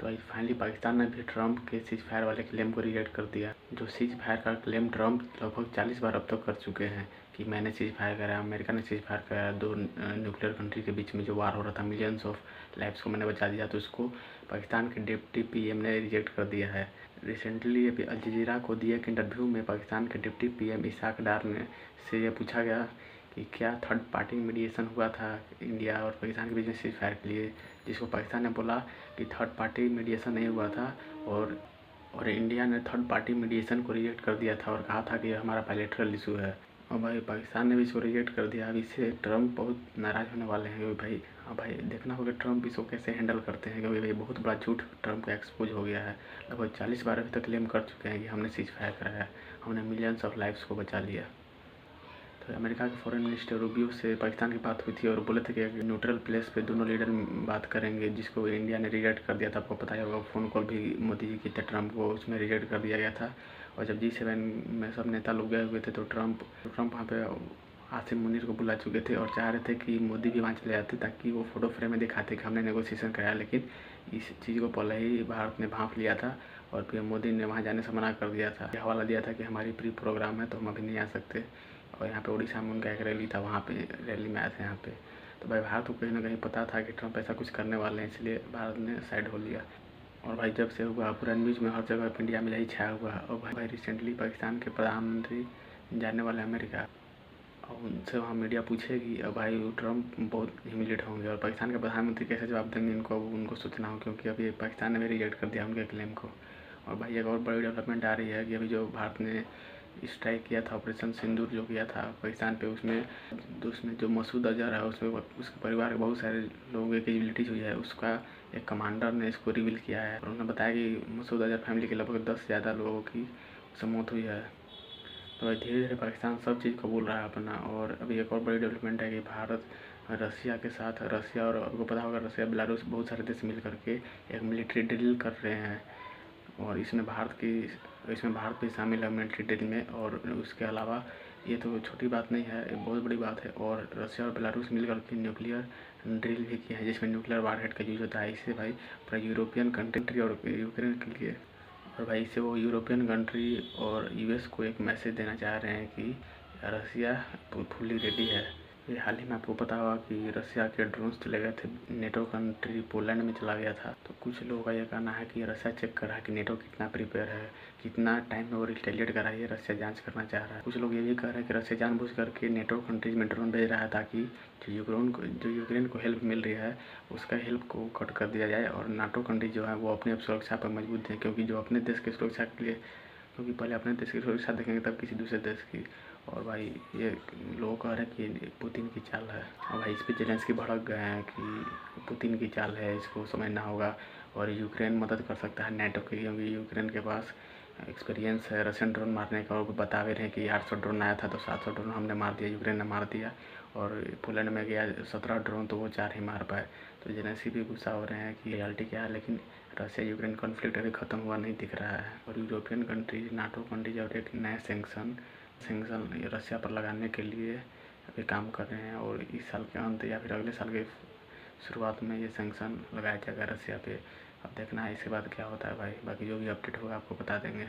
तो फाइनली पाकिस्तान ने भी ट्रंप के सीज फायर वाले क्लेम को रिजेक्ट कर दिया। जो सीज फायर का क्लेम ट्रंप लगभग 40 बार अब तक कर चुके हैं कि मैंने सीज फायर कराया, अमेरिका ने सीज फायर कराया, दो न्यूक्लियर कंट्री के बीच में जो वार हो रहा था, मिलियंस ऑफ लाइफ्स को मैंने बचा दिया। तो इसको पाकिस्तान के डिप्टी पीएम ने रिजेक्ट कर दिया है। रिसेंटली अभी अल जज़ीरा को दिए एक इंटरव्यू में पाकिस्तान के डिप्टी पीएम इसाक डार ने से ये पूछा गया कि क्या थर्ड पार्टी मीडिएशन हुआ था इंडिया और पाकिस्तान के बीच में सीज फायर के लिए, जिसको पाकिस्तान ने बोला कि थर्ड पार्टी मीडिएशन नहीं हुआ था और इंडिया ने थर्ड पार्टी मीडिएशन को रिजेक्ट कर दिया था और कहा था कि हमारा बायलैटरल इशू है। और भाई पाकिस्तान ने भी इसको रिजेक्ट कर दिया। अब इससे ट्रंप बहुत नाराज़ होने वाले हैं क्योंकि भाई भाई देखना होगा ट्रंप इसको कैसे हैंडल करते हैं, क्योंकि भाई बहुत बड़ा झूठ ट्रंप का एक्सपोज हो गया है। लगभग 40 बार अभी तक क्लेम कर चुके हैं कि हमने सीज फायर कराया, हमने मिलियंस ऑफ लाइफ्स को बचा लिया। तो अमेरिका के फॉरेन मिनिस्टर रूबियो से पाकिस्तान की बात हुई थी और बोले थे कि न्यूट्रल प्लेस पे दोनों लीडर बात करेंगे, जिसको इंडिया ने रिजेक्ट कर दिया था। आपको पता ही होगा फ़ोन कॉल भी मोदी जी की थी ट्रंप को, उसमें रिजेक्ट कर दिया गया था। और जब G7 में सब नेता लोग गए हुए थे तो ट्रंप वहाँ पे आसिम मुनीर को बुला चुके थे और चाह रहे थे कि मोदी भी वहाँ चले जाते ताकि वो फोटो फ्रेम में दिखाते कि हमने नेगोशिएशन कराया। लेकिन इस चीज़ को पहले ही भारत ने भांप लिया था और फिर मोदी ने वहाँ जाने से मना कर दिया था, हवाला दिया था कि हमारी प्री प्रोग्राम है तो हम अभी नहीं आ सकते। और यहाँ पे उड़ीसा में उनका एक रैली था, वहाँ पे रैली में आए थे यहाँ पे। तो भाई भारत को कहीं ना कहीं पता था कि ट्रंप ऐसा कुछ करने वाले हैं, इसलिए भारत ने साइड हो लिया। और भाई जब से हुआ पूरा न्यूज़ में हर जगह इंडिया में यही छाया हुआ है। और भाई रिसेंटली पाकिस्तान के प्रधानमंत्री जाने वाले अमेरिका, और उनसे वहाँ मीडिया पूछेगी और भाई ट्रंप बहुत ह्यूमिलेट होंगे और पाकिस्तान के प्रधानमंत्री कैसे जवाब देंगे उनको सोचना हो, क्योंकि अभी पाकिस्तान ने भी रिजेक्ट कर दिया उनके क्लेम को। और भाई एक और बड़ी डेवलपमेंट आ रही है कि अभी जो भारत ने स्ट्राइक किया था, ऑपरेशन सिंदूर जो किया था पाकिस्तान पे, उसमें जो मसूद अजहर है उसमें उसके परिवार के बहुत सारे लोगों की कैजुअलिटीज हुई है। उसका एक कमांडर ने इसको रिवील किया है और उन्होंने बताया कि मसूद अजहर फैमिली के लगभग 10 से ज़्यादा लोगों की उससे मौत हुई है। तो धीरे धीरे पाकिस्तान सब चीज़ कबूल रहा है अपना। और अभी एक और बड़ी डेवलपमेंट है कि भारत रसिया के साथ, रसिया और आपको पता होगा रसिया बेलारूस बहुत सारे देश मिल करके एक मिलिट्री ड्रिल कर रहे हैं और इसमें भारत भी शामिल है मिलिट्री ड्रिल में। और उसके अलावा ये तो छोटी बात नहीं है, एक बहुत बड़ी बात है। और रसिया और बेलारूस मिल करके न्यूक्लियर ड्रिल भी किया है जिसमें न्यूक्लियर वारहेड का यूज होता है। इससे भाई पूरा यूरोपियन कंट्री और यूक्रेन के लिए, और भाई इससे वो यूरोपियन कंट्री और यूएस को एक मैसेज देना चाह रहे हैं कि रसिया फुल्ली रेडी है। ये हाल ही में आपको पता होगा कि रसिया के ड्रोन्स चले गए थे नेटो कंट्री पोलैंड में चला गया था। तो कुछ लोगों का ये कहना है कि रसिया चेक कर रहा है कि नेटो कितना प्रिपेयर है, कितना टाइम में वो रिटेलिएट कर रहा है, ये रसिया जांच करना चाह रहा है। कुछ लोग ये भी कह रहे हैं कि रसिया जानबूझ करके नेटो कंट्रीज में ड्रोन भेज रहा है ताकि जो यूक्रेन को हेल्प मिल रही है उसका हेल्प को कट कर दिया जाए और नाटो कंट्री जो है वो अपनी सुरक्षा पर मजबूत है, क्योंकि जो अपने देश की सुरक्षा के लिए, क्योंकि पहले अपने देश की सुरक्षा देखेंगे तब किसी दूसरे देश की। और भाई ये लोग कह रहे हैं कि पुतिन की चाल है। और भाई इस पर जेलेंस्की भड़क गए हैं कि पुतिन की चाल है, इसको समझना होगा और यूक्रेन मदद कर सकता है नेटो की, क्योंकि यूक्रेन के पास एक्सपीरियंस है रशियन ड्रोन मारने का। और बता भी रहे हैं कि 800 ड्रोन आया था तो 700 ड्रोन हमने मार दिया, यूक्रेन ने मार दिया। और पोलैंड में गया 17 ड्रोन तो वो 4 ही मार पाए। तो जेलेंस्की भी गुस्सा हो रहे हैं कि रियलिटी क्या है, लेकिन रशिया यूक्रेन कॉन्फ्लिक्ट अभी ख़त्म हुआ नहीं दिख रहा है। और यूरोपियन कंट्रीज, नाटो कंट्रीज और एक नए सेंक्शन रशिया पर लगाने के लिए अभी काम कर रहे हैं और इस साल के अंत या फिर अगले साल के शुरुआत में ये सेंक्शन लगाया जाएगा रशिया पे। अब देखना है इसके बाद क्या होता है भाई, बाकी जो भी अपडेट होगा आपको बता देंगे।